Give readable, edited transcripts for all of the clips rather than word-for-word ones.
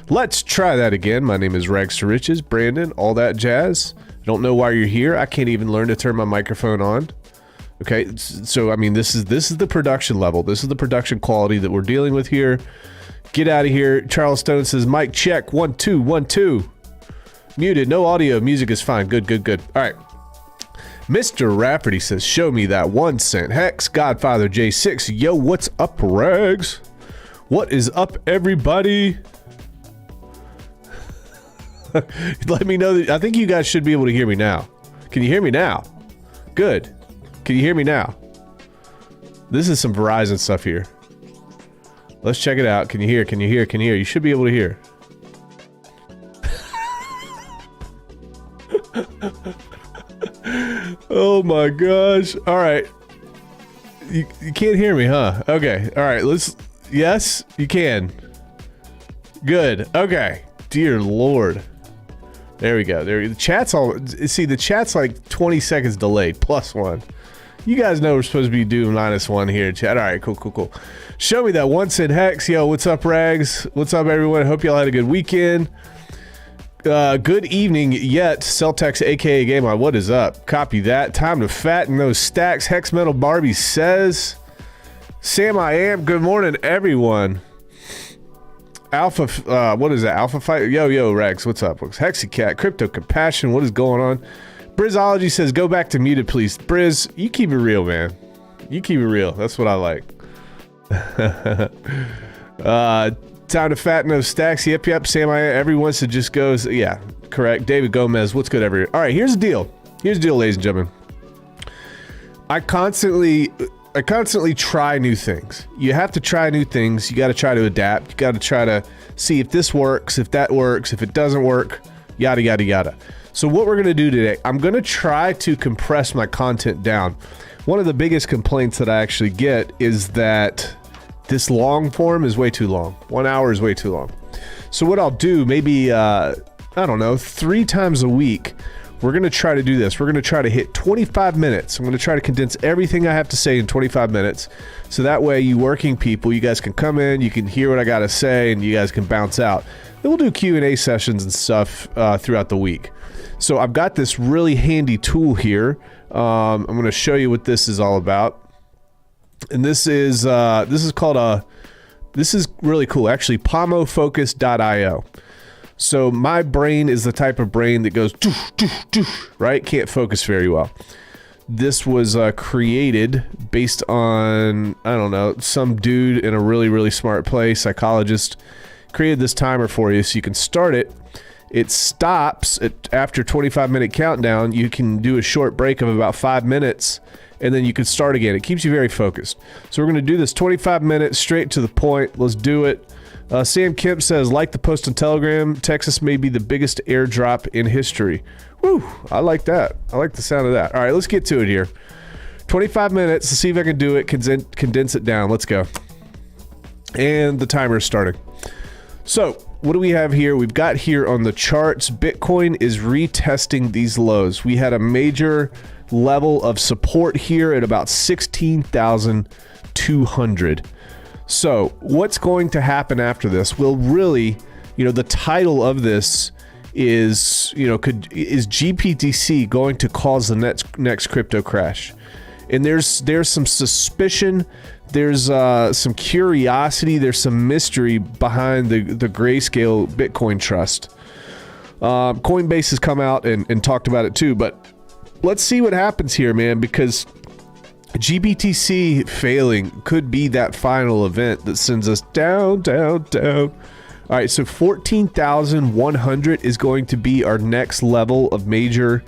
Let's try that again. My name is Rags to Riches, Brandon, all that jazz. I don't know why you're here. I can't even learn to turn my microphone on. Okay, so I mean, this is the production level. This is the production quality that we're dealing with here. Get out of here. Charles Stone says, mic check, 1 2 1 2. Muted, no audio, music is fine. Good. All right. Mr. Rafferty says, show me that 1 cent. Hex, Godfather J6. Yo, what's up, Rags? What is up, everybody? Let me know that. I think you guys should be able to hear me now. Can you hear me now? Good. Can you hear me now? This is some Verizon stuff here. Let's check it out. Can you hear? You should be able to hear. Oh my gosh. All right. You can't hear me, huh? Okay. All right. Yes, you can. Good. Okay. Dear Lord. There we go. The chat's the chat's like 20 seconds delayed. +1. You guys know we're supposed to be doing -1 here, chat. All right. Cool. Show me that 1 cent. Hex. Yo, what's up, Rags? What's up, everyone? Hope y'all had a good weekend. Good evening yet, Celtex aka Game On. What is up? Copy that. Time to fatten those stacks. Hex Metal Barbie says, Sam I am. Good morning, everyone. Alpha, what is that? Alpha Fight? Yo, Rex, what's up? Hexicat, Crypto Compassion, what is going on? Brizzology says, go back to muted, please. Briz, you keep it real, man. You keep it real. That's what I like. Time to fatten those stacks. Yep. Sam, everyone should just goes. Yeah, correct. David Gomez, what's good, everyone? All right, here's the deal. Ladies and gentlemen. I constantly try new things. You have to try new things. You got to try to adapt. You got to try to see if this works, if that works, if it doesn't work, yada. So what we're going to do today, I'm going to try to compress my content down. One of the biggest complaints that I actually get is that this long form is way too long. 1 hour is way too long. So what I'll do, maybe, I don't know, 3 times a week, we're going to try to do this. We're going to try to hit 25 minutes. I'm going to try to condense everything I have to say in 25 minutes. So that way, you working people, you guys can come in, you can hear what I got to say, and you guys can bounce out. Then we'll do Q&A sessions and stuff throughout the week. So I've got this really handy tool here. I'm going to show you what this is all about. And this is really cool. Actually, pomofocus.io. So my brain is the type of brain that goes doof, doof, doof, right? Can't focus very well. This was created based on, I don't know, some dude in a really, really smart place, psychologist, created this timer for you so you can start it. It stops after 25-minute countdown. You can do a short break of about 5 minutes, and then you can start again. It keeps you very focused. So we're going to do this 25 minutes, straight to the point. Let's do it. Sam Kemp says, like the post on Telegram, Texas may be the biggest airdrop in history. Woo, I like that. I like the sound of that. All right, let's get to it here. 25 minutes. Let's see if I can do it. Condense it down. Let's go. And the timer is starting. So what do we have here? We've got here on the charts, Bitcoin is retesting these lows. We had a major level of support here at about 16,200. So what's going to happen after this? Well, really, the title of this is, is GBTC going to cause the next crypto crash? And there's some suspicion, there's some curiosity, there's some mystery behind the Grayscale Bitcoin Trust. Coinbase has come out and talked about it too, but let's see what happens here, man, because GBTC failing could be that final event that sends us down. All right, so 14,100 is going to be our next level of major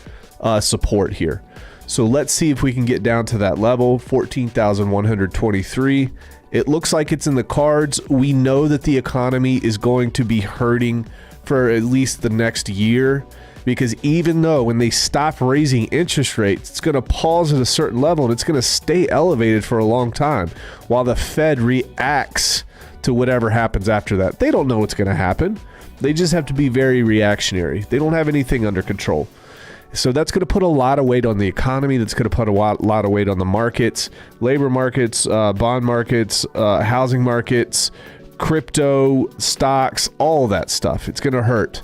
support here. So let's see if we can get down to that level, 14,123. It looks like it's in the cards. We know that the economy is going to be hurting for at least the next year, because even though when they stop raising interest rates, it's going to pause at a certain level and it's going to stay elevated for a long time while the Fed reacts to whatever happens after that. They don't know what's going to happen. They just have to be very reactionary. They don't have anything under control. So that's going to put a lot of weight on the economy. That's going to put a lot of weight on the markets, labor markets, bond markets, housing markets, crypto, stocks, all of that stuff. It's going to hurt.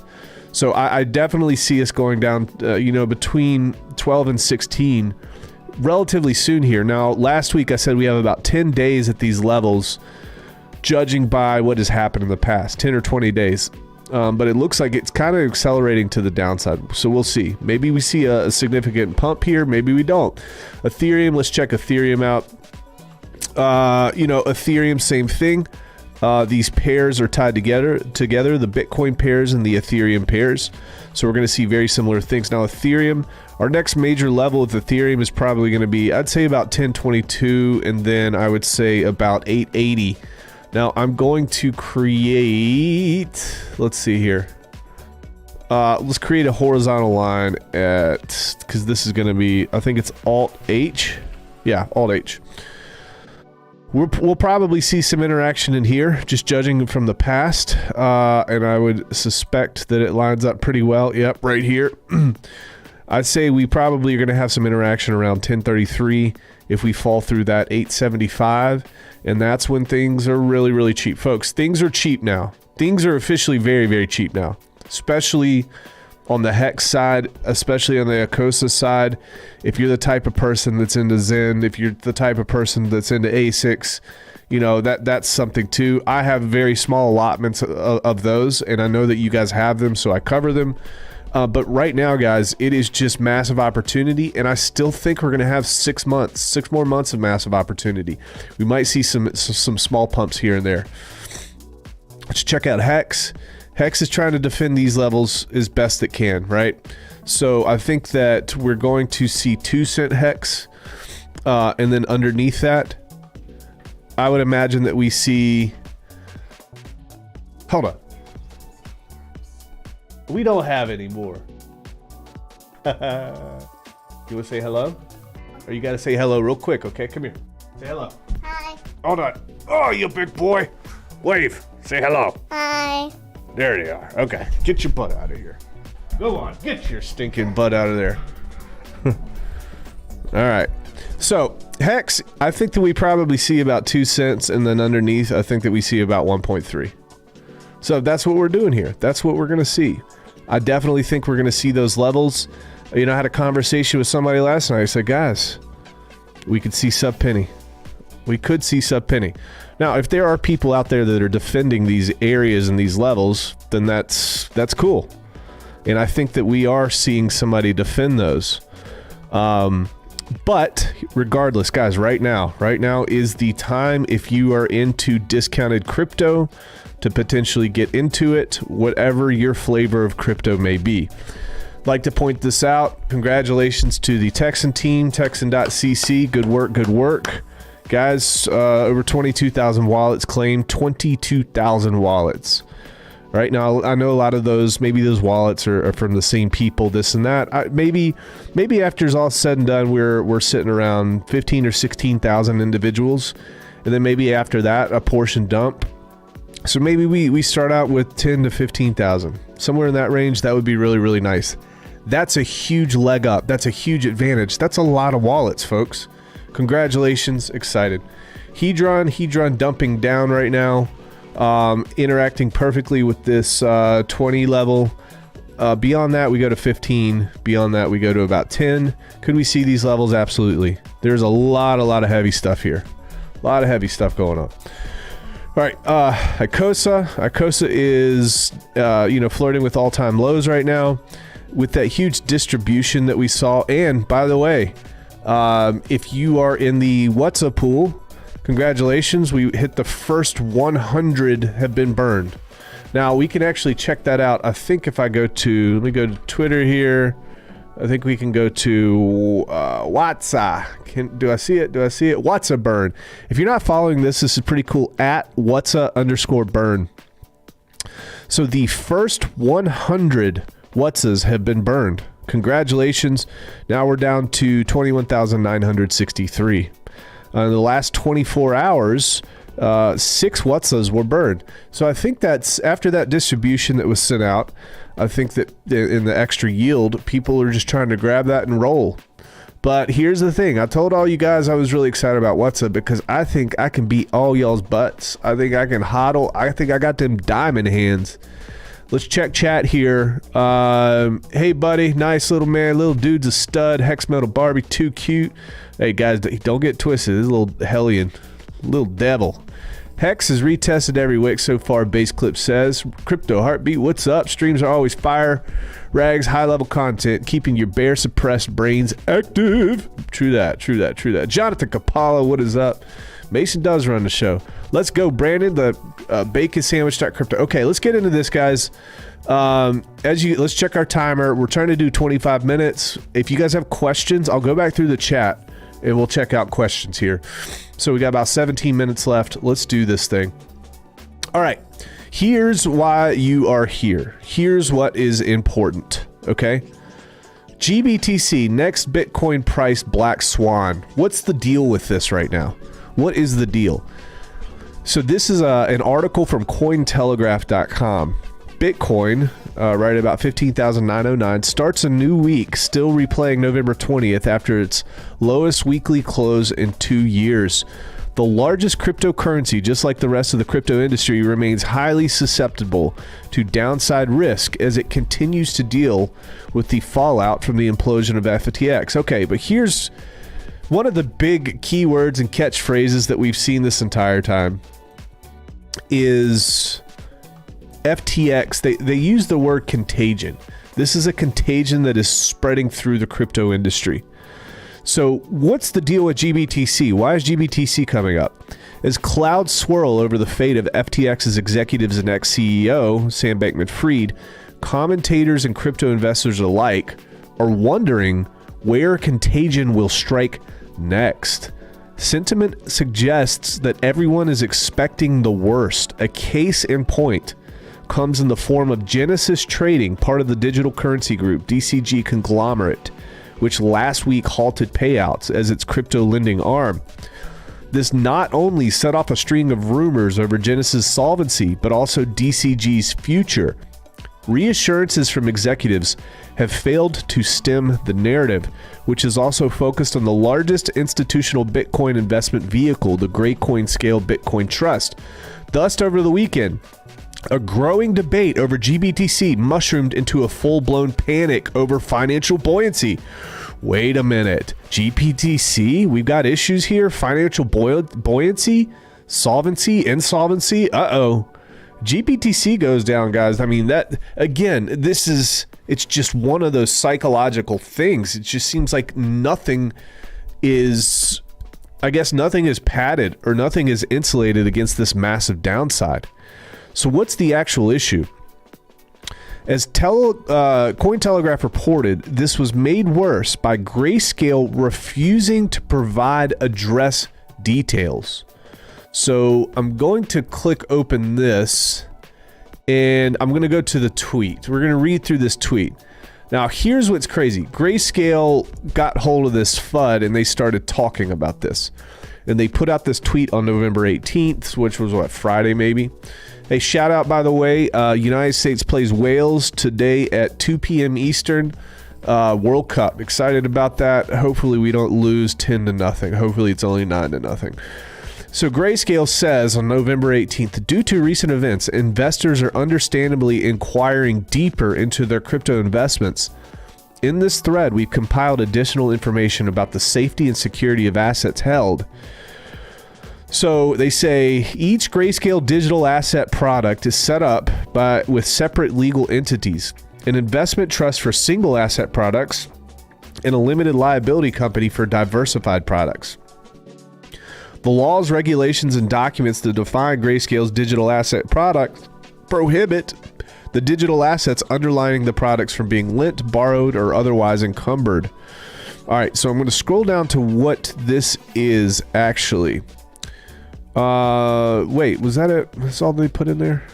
So I definitely see us going down, between 12 and 16 relatively soon here. Now, last week I said we have about 10 days at these levels, judging by what has happened in the past, 10 or 20 days. But it looks like it's kind of accelerating to the downside. So we'll see. Maybe we see a significant pump here. Maybe we don't. Ethereum, let's check Ethereum out. Ethereum, same thing. These pairs are tied together, the Bitcoin pairs and the Ethereum pairs. So we're going to see very similar things. Now, Ethereum, our next major level with Ethereum is probably going to be, I'd say about 1022, and then I would say about 880. Now, I'm going to create, let's see here. Let's create a horizontal line because this is going to be, I think it's Alt-H. Yeah, Alt-H. We'll probably see some interaction in here, just judging from the past, and I would suspect that it lines up pretty well. Yep, right here. I'd say we probably are going to have some interaction around 1033 if we fall through that 875, and that's when things are really, really cheap. Folks, things are cheap now. Things are officially very, very cheap now, especially on the Hex side, especially on the Acosa side. If you're the type of person that's into Zen, if you're the type of person that's into ASICs, that's something too. I have very small allotments of those, and I know that you guys have them, so I cover them. But right now, guys, it is just massive opportunity, and I still think we're going to have 6 more months of massive opportunity. We might see some small pumps here and there. Let's check out Hex. Hex is trying to defend these levels as best it can, right? So I think that we're going to see 2-cent Hex, and then underneath that, I would imagine that we see... Hold on. We don't have any more. You want to say hello? Or you got to say hello real quick, okay? Come here. Say hello. Hi. Hold on. Oh, you big boy. Wave. Say hello. Hi. There they are. Okay. Get your butt out of here. Go on. Get your stinking butt out of there. All right. So, Hex, I think that we probably see about 2 cents, and then underneath, I think that we see about 1.3. So that's what we're doing here. That's what we're going to see. I definitely think we're going to see those levels. I had a conversation with somebody last night. I said, guys, we could see sub penny. We could see sub penny. Now, if there are people out there that are defending these areas and these levels, then that's cool. And I think that we are seeing somebody defend those. But regardless, guys, right now is the time, if you are into discounted crypto, to potentially get into it, whatever your flavor of crypto may be. Like to point this out. Congratulations to the Texan team, Texan.cc. Good work. Guys, over 22,000 wallets claimed, 22,000 wallets. Right now, I know a lot of those, maybe those wallets are from the same people, this and that. Maybe after it's all said and done, we're sitting around 15 or 16,000 individuals. And then maybe after that, a portion dump. So maybe we start out with 10 to 15,000. Somewhere in that range, that would be really, really nice. That's a huge leg up. That's a huge advantage. That's a lot of wallets, folks. Congratulations. Excited. Hedron dumping down right now. Interacting perfectly with this 20 level. Beyond that, we go to 15. Beyond that, we go to about 10. Could we see these levels? Absolutely. There's a lot of heavy stuff here. A lot of heavy stuff going on. All right, Acosa is, flirting with all-time lows right now with that huge distribution that we saw. And by the way, if you are in the WhatsApp pool, congratulations, we hit the first 100 have been burned. Now, we can actually check that out. I think if I go to, let me go to Twitter here. I think we can go to WhatsApp. Do I see it? WhatsApp burn. If you're not following this is pretty cool. At WhatsApp_burn. So the first 100 Whatsas have been burned. Congratulations. Now we're down to 21,963. In the last 24 hours, 6 Whatsas were burned. So I think that's after that distribution that was sent out. I think that in the extra yield, people are just trying to grab that and roll. But here's the thing. I told all you guys I was really excited about WhatsApp because I think I can beat all y'all's butts. I think I can hodl. I think I got them diamond hands. Let's check chat here. Hey, buddy. Nice little man. Little dude's a stud. Hex Metal Barbie. Too cute. Hey, guys, don't get twisted. This is a little hellion. Little devil. Hex is retested every week so far, Base Clip says. Crypto Heartbeat, what's up? Streams are always fire. Rags, high-level content, keeping your bear-suppressed brains active. True that, true that, true that. Jonathan Capalla, what is up? Mason does run the show. Let's go, Brandon, the bacon sandwich.crypto. Okay, let's get into this, guys. Let's check our timer. We're trying to do 25 minutes. If you guys have questions, I'll go back through the chat and we'll check out questions here. So we got about 17 minutes left. Let's do this thing. All right. Here's why you are here. Here's what is important. Okay. GBTC, next Bitcoin price black swan. What's the deal with this right now? What is the deal? So this is an article from Cointelegraph.com. Bitcoin, right about 15,909, starts a new week, still replaying November 20th after its lowest weekly close in 2 years. The largest cryptocurrency, just like the rest of the crypto industry, remains highly susceptible to downside risk as it continues to deal with the fallout from the implosion of FTX. Okay, but here's one of the big keywords and catchphrases that we've seen this entire time is FTX. They use the word contagion. This is a contagion that is spreading through the crypto industry. So what's the deal with GBTC? Why is GBTC coming up? As clouds swirl over the fate of FTX's executives and ex-CEO, Sam Bankman-Fried, commentators and crypto investors alike are wondering where contagion will strike next. Sentiment suggests that everyone is expecting the worst. A case in point comes in the form of Genesis Trading, part of the digital currency group, DCG conglomerate, which last week halted payouts as its crypto lending arm. This not only set off a string of rumors over Genesis' solvency, but also DCG's future. Reassurances from executives have failed to stem the narrative, which is also focused on the largest institutional Bitcoin investment vehicle, the Grayscale Bitcoin Trust. Thus, over the weekend, a growing debate over GBTC mushroomed into a full-blown panic over financial buoyancy. Wait a minute. GBTC? We've got issues here? Financial buoyancy? Solvency? Insolvency? Uh-oh. GBTC goes down, guys. I mean, that, again, it's just one of those psychological things. It just seems like nothing is padded or nothing is insulated against this massive downside. So what's the actual issue? As Cointelegraph reported, this was made worse by Grayscale refusing to provide address details. So I'm going to click open this and I'm going to go to the tweet. We're going to read through this tweet. Now, here's what's crazy. Grayscale got hold of this FUD and they started talking about this. And they put out this tweet on November 18th, which was what, Friday maybe? Hey, shout out, by the way, United States plays Wales today at 2 p.m. Eastern. World Cup. Excited about that. Hopefully we don't lose 10-0. Hopefully it's only 9-0. So Grayscale says on November 18th, due to recent events, investors are understandably inquiring deeper into their crypto investments. In this thread, we've compiled additional information about the safety and security of assets held. So they say each Grayscale digital asset product is set up with separate legal entities, an investment trust for single asset products, and a limited liability company for diversified products. The laws, regulations, and documents that define Grayscale's digital asset products prohibit the digital assets underlying the products from being lent, borrowed, or otherwise encumbered. All right, so I'm going to scroll down to what this is actually. Wait, was that it? That's all they put in there?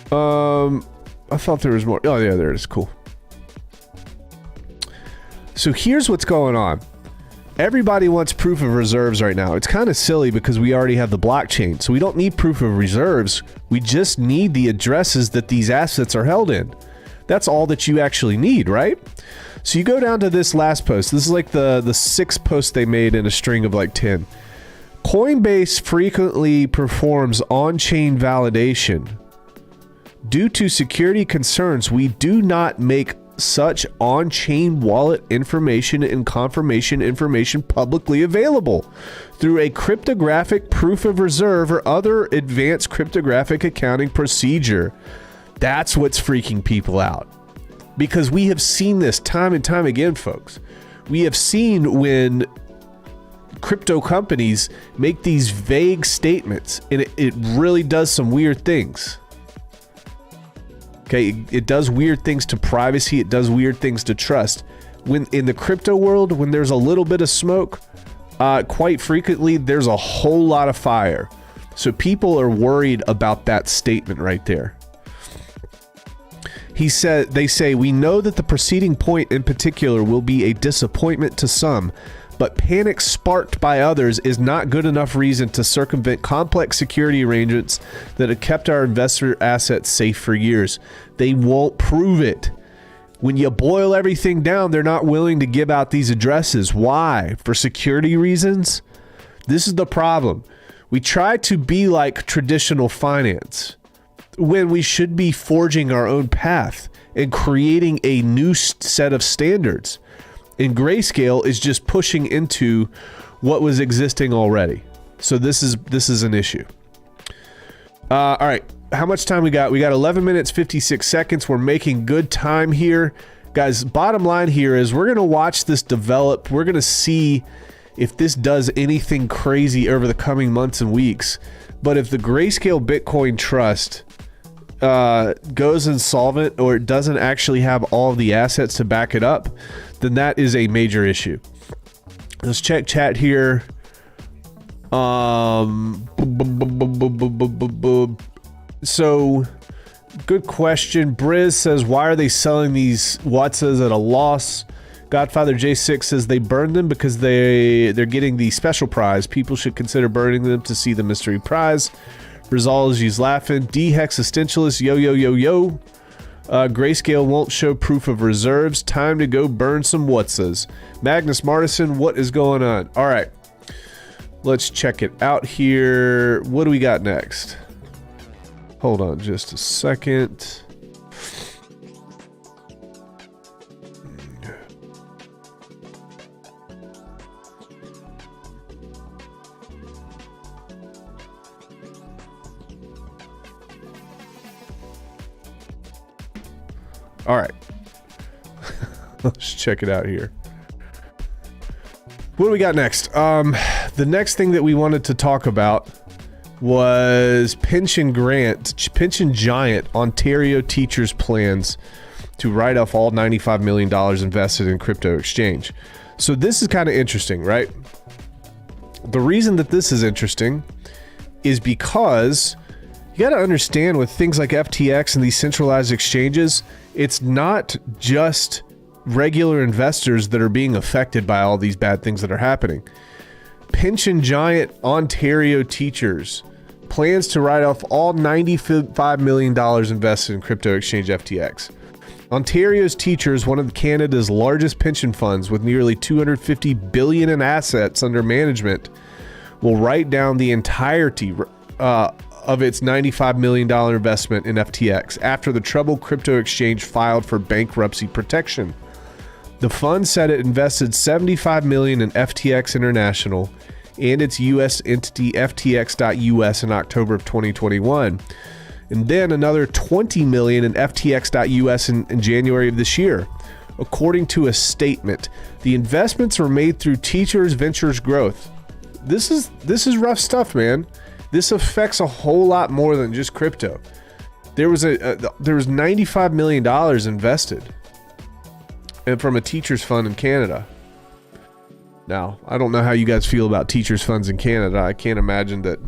I thought there was more. Oh, yeah, there it is. Cool. So here's what's going on. Everybody wants proof of reserves right now. It's kind of silly because we already have the blockchain. So we don't need proof of reserves. We just need the addresses that these assets are held in. That's all that you actually need, right? So you go down to this last post. This is like the sixth post they made in a string of like 10. Coinbase frequently performs on-chain validation. Due to security concerns, we do not make such on-chain wallet information and confirmation information publicly available through a cryptographic proof of reserve or other advanced cryptographic accounting procedure. That's what's freaking people out. Because we have seen this time and time again, folks. We have seen when crypto companies make these vague statements, and it really does some weird things. Okay, it does weird things to privacy. It does weird things to trust. When in the crypto world, when there's a little bit of smoke, quite frequently there's a whole lot of fire. So people are worried about that statement right there. He said, they say, we know that the preceding point in particular will be a disappointment to some, but panic sparked by others is not good enough reason to circumvent complex security arrangements that have kept our investor assets safe for years. They won't prove it. When you boil everything down, they're not willing to give out these addresses. Why? For security reasons? This is the problem. We try to be like traditional finance when we should be forging our own path and creating a new set of standards. And Grayscale is just pushing into what was existing already. So this is an issue. All right, how much time we got? We got 11 minutes, 56 seconds. We're making good time here. Guys, bottom line here is we're going to watch this develop. We're going to see if this does anything crazy over the coming months and weeks. But if the Grayscale Bitcoin Trust goes insolvent or it doesn't actually have all of the assets to back it up, then that is a major issue. Let's check chat here. So, good question. Briz says, why are they selling these Watsas at a loss? Godfather J6 says they burned them because they're getting the special prize. People should consider burning them to see the mystery prize. Rizology's laughing. D-Hex Existentialist, yo. Grayscale won't show proof of reserves. Time to go burn some Watsas. Magnus Martison, what is going on? All right. Let's check it out here. What do we got next? Hold on just a second. All right. Let's check it out here. What do we got next? The next thing that we wanted to talk about was pension giant Ontario teachers plans to write off all $95 million invested in crypto exchange. So this is kind of interesting, right? The reason that this is interesting is because you got to understand with things like FTX and these centralized exchanges, it's not just regular investors that are being affected by all these bad things that are happening. Pension giant Ontario teachers plans to write off all $95 million invested in crypto exchange FTX. Ontario's teachers, one of Canada's largest pension funds with nearly $250 billion in assets under management, will write down the entirety of its $95 million investment in FTX after the troubled crypto exchange filed for bankruptcy protection. The fund said it invested $75 million in FTX International and its U.S. entity FTX.US in October of 2021, and then another $20 million in FTX.US in January of this year. According to a statement, the investments were made through Teachers Ventures Growth. This is rough stuff, man. This affects a whole lot more than just crypto. There was $95 million invested and from a teachers fund in Canada. Now, I don't know how you guys feel about teachers funds in Canada. I can't imagine that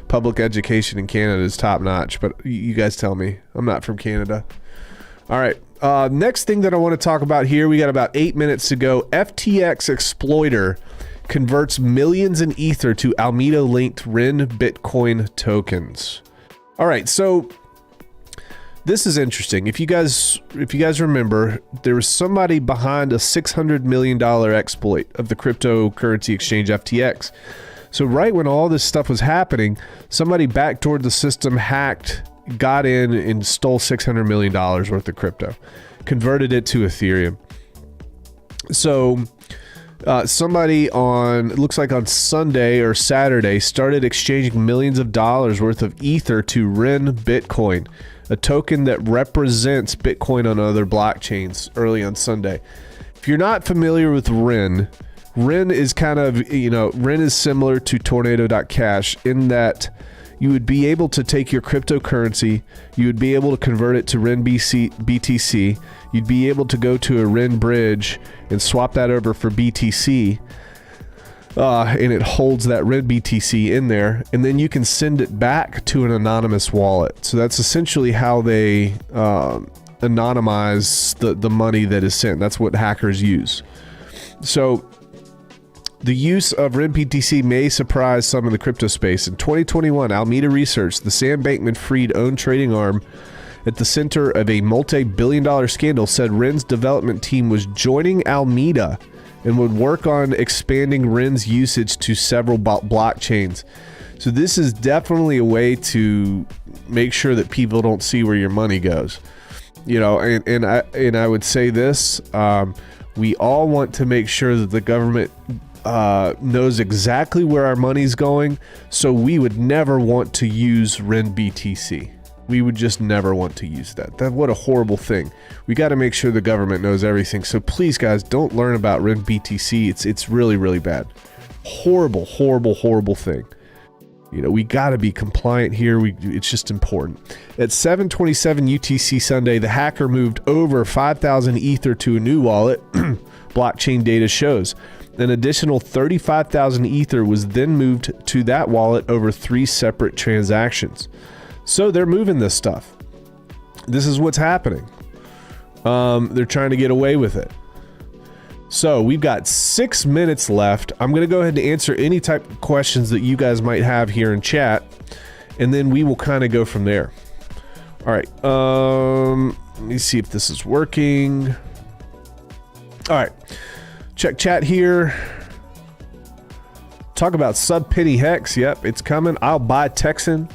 public education in Canada is top notch, but you guys tell me. I'm not from Canada. All right. Next thing that I want to talk about here, we got about 8 minutes to go. FTX exploiter converts millions in Ether to Alameda linked REN Bitcoin tokens. All right. So This is interesting. If you guys remember, there was somebody behind a $600 million exploit of the cryptocurrency exchange FTX. So right when all this stuff was happening, somebody backdoored the system, hacked, got in, and stole $600 million worth of crypto, converted it to Ethereum. So somebody it looks like on Sunday or Saturday, started exchanging millions of dollars worth of Ether to REN Bitcoin, a token that represents Bitcoin on other blockchains early on Sunday. If you're not familiar with REN is kind of, REN is similar to Tornado.cash in that you would be able to take your cryptocurrency, you would be able to convert it to REN BTC, you'd be able to go to a REN bridge and swap that over for BTC, and it holds that REN BTC in there, and then you can send it back to an anonymous wallet. So that's essentially how they anonymize the money that is sent. That's what hackers use. So the use of REN BTC may surprise some in the crypto space. In 2021, Alameda Research, the Sam Bankman-Fried owned trading arm at the center of a multi-billion-dollar scandal, said REN's development team was joining Alameda and would work on expanding REN's usage to several blockchains. So this is definitely a way to make sure that people don't see where your money goes. And I would say this, we all want to make sure that the government knows exactly where our money's going, so we would never want to use REN BTC. We would just never want to use that. What a horrible thing. We got to make sure the government knows everything. So please, guys, don't learn about REN BTC. It's really, really bad. Horrible, horrible, horrible thing. We got to be compliant here. It's just important. At 7:27 UTC Sunday, the hacker moved over 5,000 Ether to a new wallet. Blockchain data shows. An additional 35,000 Ether was then moved to that wallet over 3 separate transactions. So they're moving this stuff. This is what's happening. They're trying to get away with it. So we've got 6 minutes left. I'm going to go ahead and answer any type of questions that you guys might have here in chat, and then we will kind of go from there. All right. Let me see if this is working. All right. Check chat here. Talk about sub penny hex. Yep, it's coming. I'll buy Texan.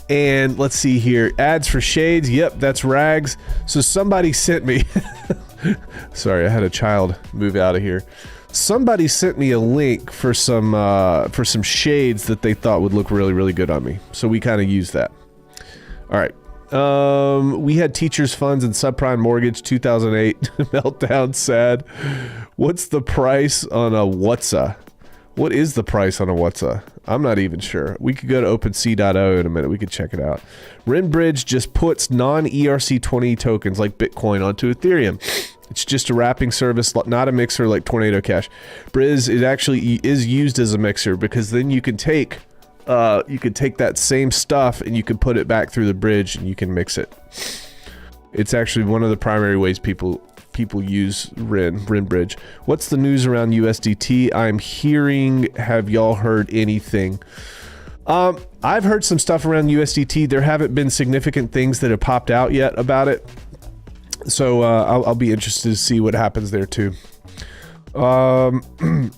And let's see here. Ads for shades. Yep, that's rags. So somebody sent me. Sorry, I had a child move out of here. Somebody sent me a link for some shades that they thought would look really, really good on me. So we kind of used that. All right. We had teachers funds and subprime mortgage 2008 meltdown. Sad. What's the price on a WhatsApp? What is the price on a WhatsApp? I'm not even sure. We could go to OpenSea.io in a minute. We could check it out. RenBridge just puts non-ERC20 tokens like Bitcoin onto Ethereum. It's just a wrapping service, not a mixer like Tornado Cash. Briz, it actually is used as a mixer because then you can take that same stuff and you can put it back through the bridge and you can mix it. It's actually one of the primary ways people use RenBridge. What's the news around USDT? I'm hearing, have y'all heard anything? I've heard some stuff around USDT. There haven't been significant things that have popped out yet about it. So I'll be interested to see what happens there too. All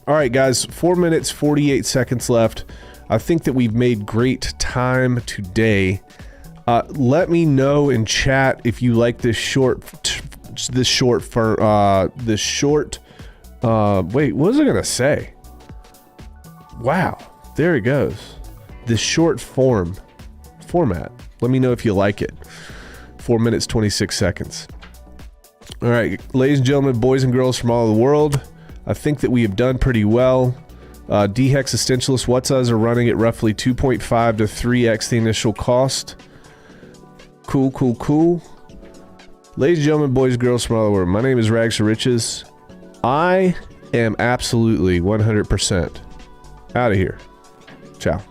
right, guys, 4 minutes, 48 seconds left. I think that we've made great time today. Let me know in chat if you like this short, wait, what was I gonna say? Wow, there it goes. This short format. Let me know if you like it. 4 minutes, 26 seconds. All right, ladies and gentlemen, boys and girls from all over the world, I think that we have done pretty well. DHEX Essentialist WhatsApps are running at roughly 2.5 to 3x the initial cost. Cool. Ladies and gentlemen, boys and girls from all over the world, my name is Rags to Riches. I am absolutely 100% out of here. Ciao.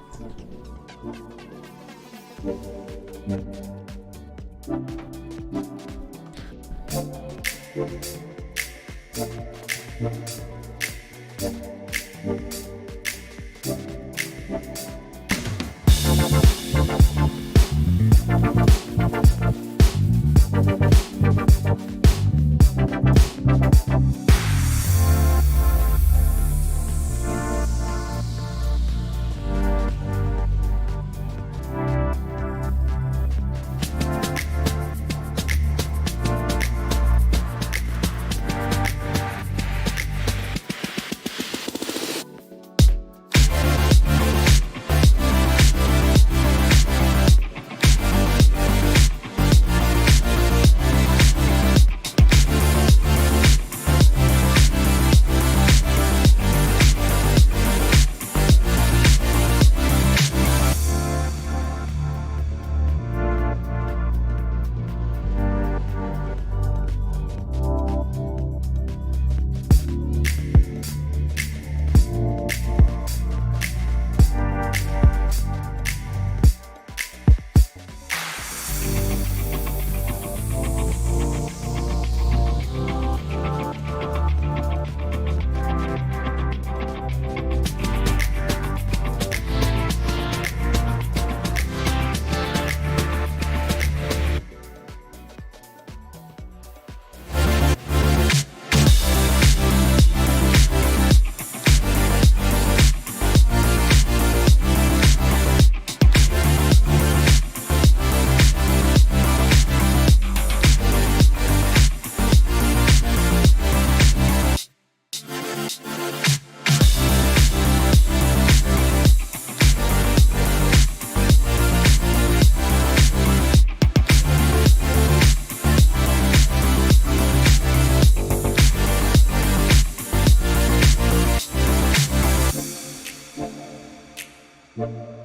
you.